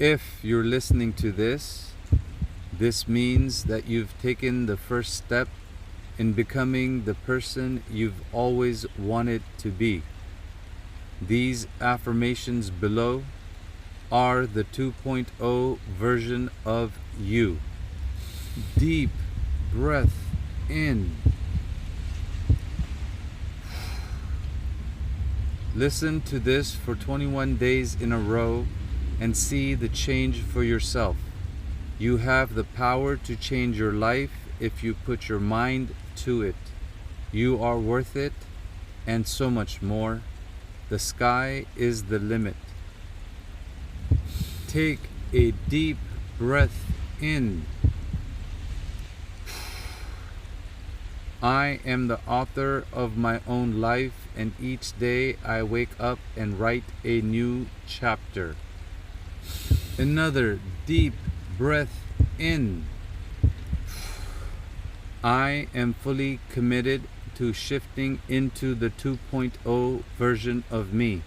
If you're listening to this means that you've taken the first step in becoming the person you've always wanted to be. These affirmations below are the 2.0 version of you. Deep breath in. Listen to this for 21 days in a row and see the change for yourself. You have the power to change your life if you put your mind to it. You are worth it, and so much more. The sky is the limit. Take a deep breath in. I am the author of my own life, and each day I wake up and write a new chapter. Another deep breath in. I am fully committed to shifting into the 2.0 version of me.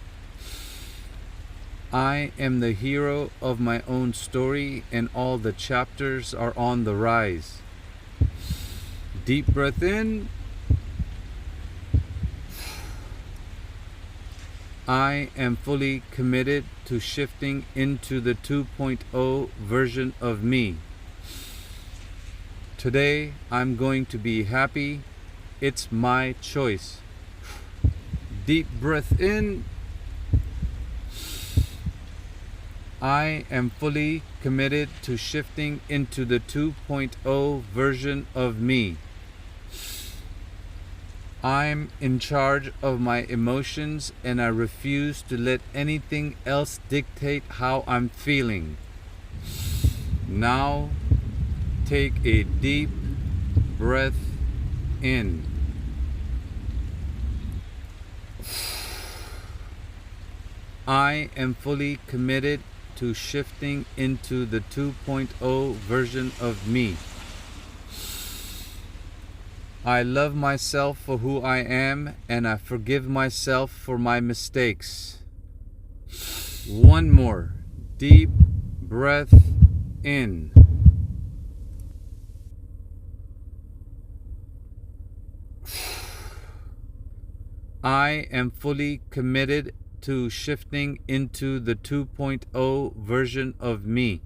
I am the hero of my own story, and all the chapters are on the rise. Deep breath in. I am fully committed to shifting into the 2.0 version of me. Today, I'm going to be happy. It's my choice. Deep breath in. I am fully committed to shifting into the 2.0 version of me. I'm in charge of my emotions, and I refuse to let anything else dictate how I'm feeling. Now, take a deep breath in. I am fully committed to shifting into the 2.0 version of me. I love myself for who I am, and I forgive myself for my mistakes. One more deep breath in. I am fully committed to shifting into the 2.0 version of me.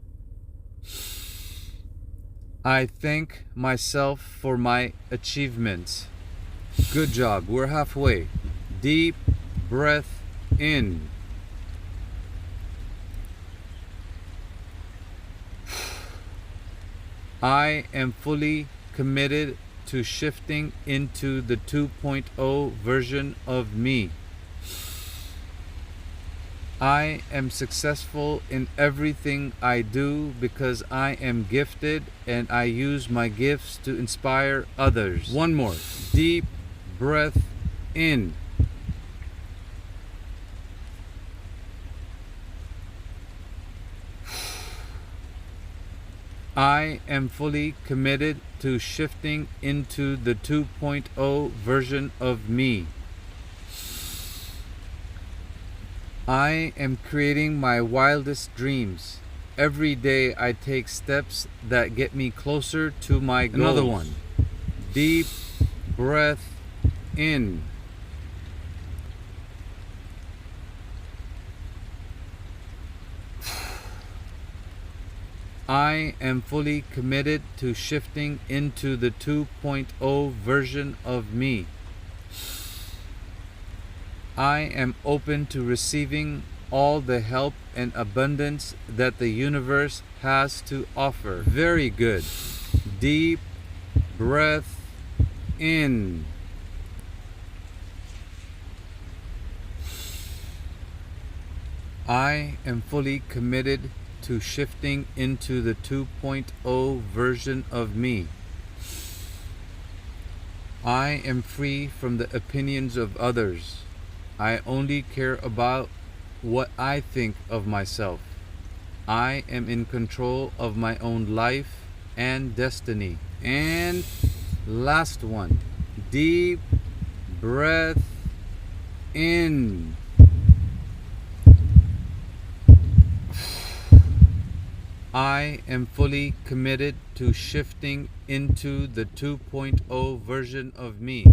I thank myself for my achievements. Good job, we're halfway. Deep breath in. I am fully committed to shifting into the 2.0 version of me. I am successful in everything I do because I am gifted, and I use my gifts to inspire others. One more deep breath in. I am fully committed to shifting into the 2.0 version of me. I am creating my wildest dreams. Every day I take steps that get me closer to my goals. Another one. Deep breath in. I am fully committed to shifting into the 2.0 version of me. I am open to receiving all the help and abundance that the universe has to offer. Very good. Deep breath in. I am fully committed to shifting into the 2.0 version of me. I am free from the opinions of others. I only care about what I think of myself. I am in control of my own life and destiny. And last one, deep breath in. I am fully committed to shifting into the 2.0 version of me.